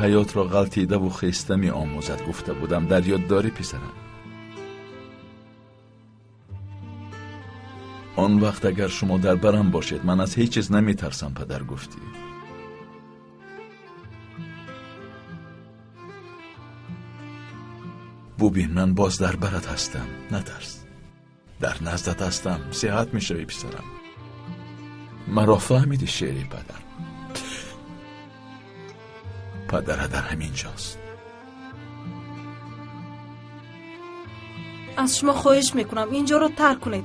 حیات را غلطیده و خسته می آموزد گفته بودم. در یاد داری پسرم؟ آن وقت اگر شما در برم باشید من از هیچ چیز نمی ترسم پدر گفتی. ببین من باز در برت هستم، نترس. در نزدت هستم، صحت می شوی پسرم. مرا فهمیدی شعری پدر؟ پدر در همین جاست. از شما خواهش میکنم اینجا رو ترک کنید.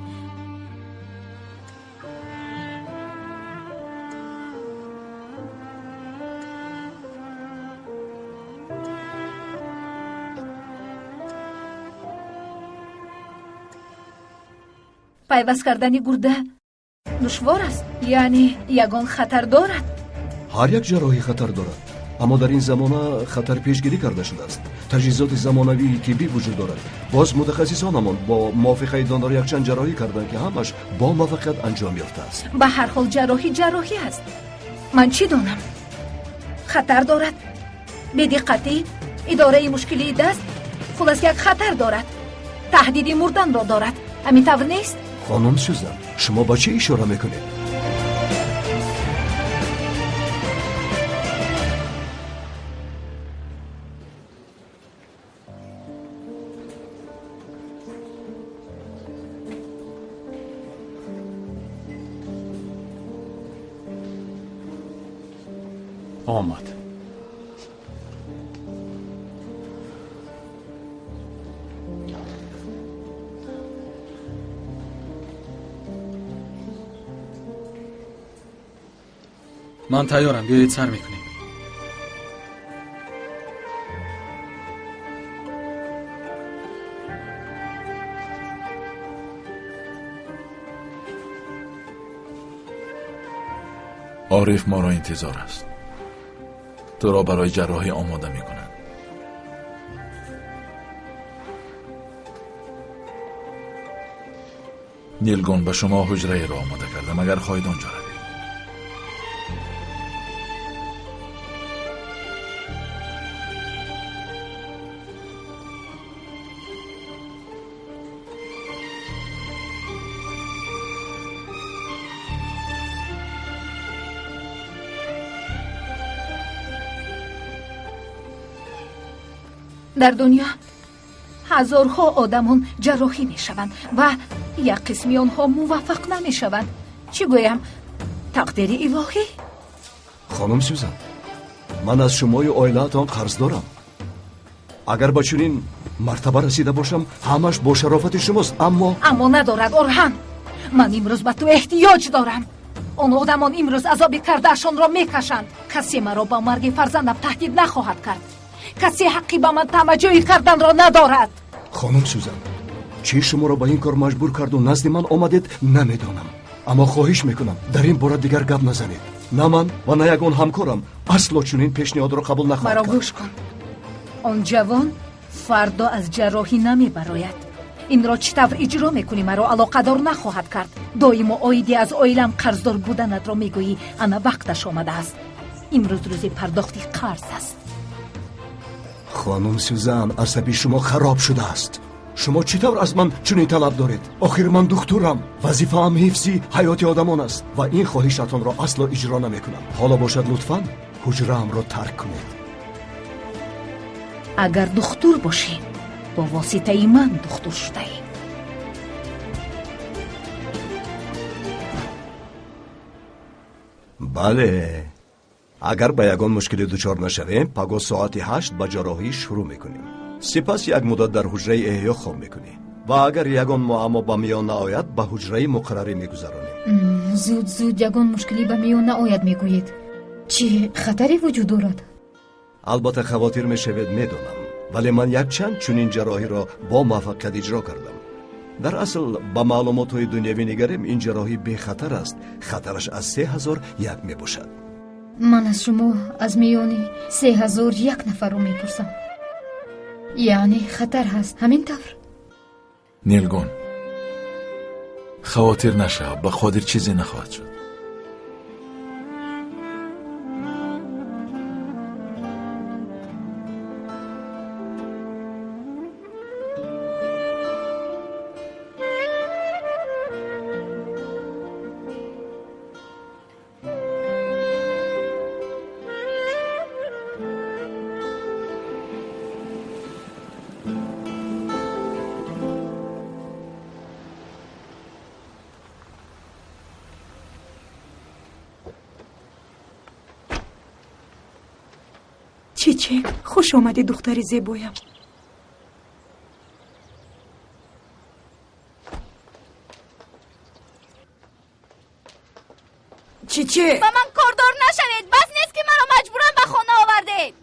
پیوست کردن گرده دشوار است، یعنی یگان خطر دارد. هر یک جراحی خطر دارد، اما در این زمانه خطر پیشگیری کرده شده است. تجهیزات زمانوی طبی وجود دارد. باز متخصصانمان با موافقه دانار یک چند جراحی کردند که همش با موفقیت انجام یافته است. به هر حال جراحی است. من چی دانم؟ خطر دارد، بی‌دقتی، اداره مشکلی دست، خلاص یک خطر دارد، تهدید مردن را دارد. همین طور نیست؟ خانم سوزن، شما با چه اشاره میکنید؟ آمد. من تیارم، بیایید سر میکنیم. عارف ما را انتظار است. تو را برای جراحی آماده میکنند. نیلگون به شما حجره را آماده کردم اگر خواهید آنجا روید. در دنیا هزارها آدمون جراحی می شوند و یک قسمی آنها موفق نمی شوند. چی گویم؟ تقدیر الهی؟ خانم سوزن، من از شما و عائله‌تان قرض دارم. اگر با چنین مرتبه رسیده باشم همش با شرافت شماست. اما ندارد اورهان. من امروز به تو احتیاج دارم. آن آدمان امروز عذاب کردهشان را می کشند. کسی مرا با مرگ فرزندم تهدید نخواهد کرد. کسی حقی به من توجهی کردن را ندارد. خانم سوزن، چی شما را به این کار مجبور کرد و نزد من آمدید نمیدانم، اما خواهش میکنم در این باره دیگر گپ نزنید. نه من و نه یگان همکارم اصلا چنین پیشنهاد را قبول نخواهد کرد. مرا گوش کن. آن جوان فردا از جراحی نمی براید. این را چطور اجرا میکنی مرا علاقه دار نخواهد کرد. دائم آیدی از عائلم قرضدار بودنت را میگویی. انا وقتش آمده است. امروز روز پرداختی قرض است. خانم سوزن، عصبی شما خراب شده است. شما چطور از من چنین طلب دارید؟ آخر من دکترم، وظیفه‌ام حفظی حیات آدمان است و این خواهشتان را اصلا اجرا نمیکنم. حالا باشد لطفاً حجره‌ام را ترک کنید. اگر دکتر باشی با واسطه من دکتر شده ای. بله، اگر به یگان مشکلی دچار نشویم پگاه ساعت 8 به جراحی شروع میکنیم. سپس یک مدت در حجره احیا خواب میکنیم و اگر یگان معما به میان نآید به حجره مقرری میگذرانیم. زود یگان مشکلی به میان نآید میگویید. چی خطری وجود دارد؟ البته خواطر میشوید میدونم، ولی من یک چند چنین جراحی را با موفقیت اجرا کردم. در اصل با معلومات های دنیوی نگریم این جراحی بی خطر است. خطرش از 3001 می باشد. من از شما از میانی 3001 نفر رو میپرسم. یعنی خطر هست، همین طور؟ نیلگون، خواطر نشه، به خاطر چیزی نخواهد شد. چیچک خوش آمدی دختر زیبایم. چیچک با من کاردار نشوید. بس نیست که مرا مجبورا به خانه آورده.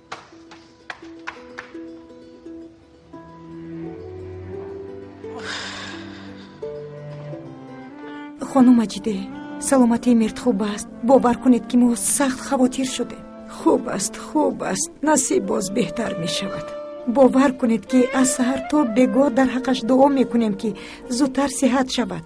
خانم مجیده، سلامتی مرد خوب است. باور کنید که ما سخت خواطر شده. خوب است. نصیب باز بهتر می شود. باور کنید که از سحر تا بگاه در حقش دعا می کنیم که زودتر صحت شود.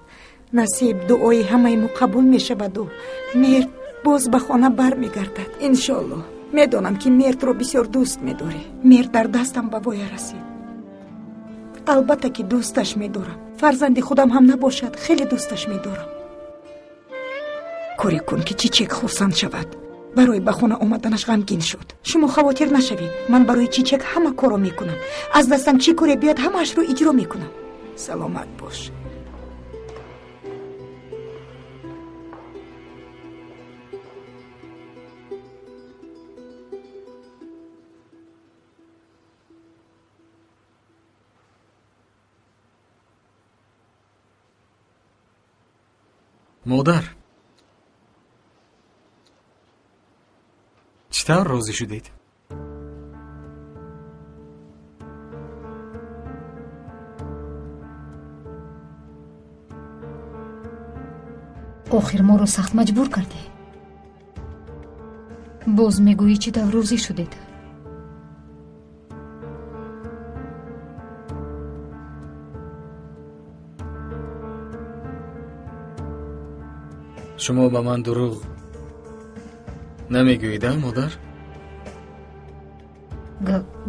نصیب دعای همه ما قبول می شود و مرد باز به خانه بر می گردد. انشالله. می دانم که مرد رو بسیار دوست می داری. مرد در دستم به وای رسید. البته که دوستش می دارم. فرزند خودم هم نباشد خیلی دوستش می دارم. کاری کن که چیچک خرسند شود. برای به خانه آمدنش غمگین شد. شما خواطر نشوید. من برای چیچک همه کارو می کنم. از دستم چی کاری بیاد همش رو اجرا می کنم. سلامت باش. مادر، چطور راضی شدید؟ آخر ما رو سخت مجبور کرده. باز میگویی چطور راضی شدید؟ شما به من دروغ نمیگویید مادر؟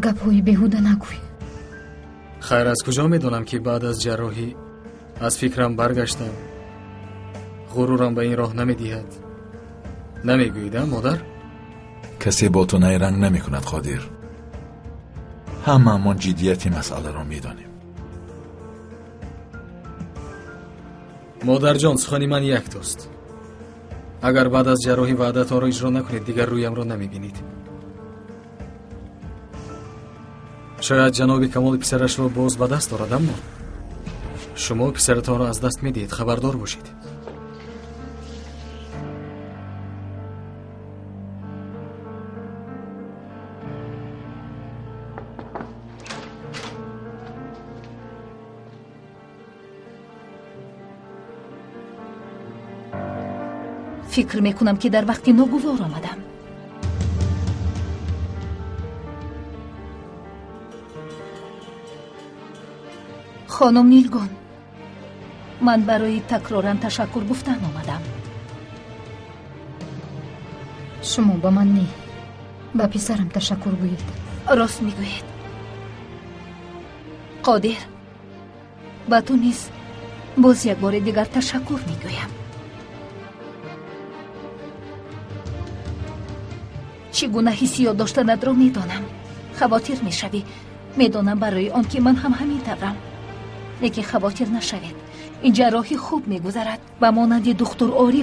گپ‌های بیهوده نگوی. خیر، از کجا میدونم که بعد از جراحی از فکرم برگشتم، غرورم به این راه نمیدهد؟ نمیگویید مادر؟ کسی با تو نیرنگ نمی کند قادر. هممون جدیتی مسئله را میدانیم. مادر جان، سخنی من یک دوست. اگر بعد از جراحی وعدتان را اجرا نکنید دیگر رویم را نمیبینید. شاید جناب کمال پسرش را باز به دست دارد، اما شما پسرتان را از دست میدید. خبردار باشید. فکر میکنم که در وقتی ناگوار آمدم. خانم نیلگون، من برای تکرارن تشکر گفتن آمدم. شما با من نه، با پسرم تشکر گویید. راست میگویید. قادر، با تو نیز باز یک بار دیگر تشکر میگویم. چگونه حسیات داشتنت را میدانم. خواطر میشوی. میدانم برای آن که من هم همین طورم. لیکن خواطر نشوید. این جراحی خوب میگذرد. و مانند دکتر عارف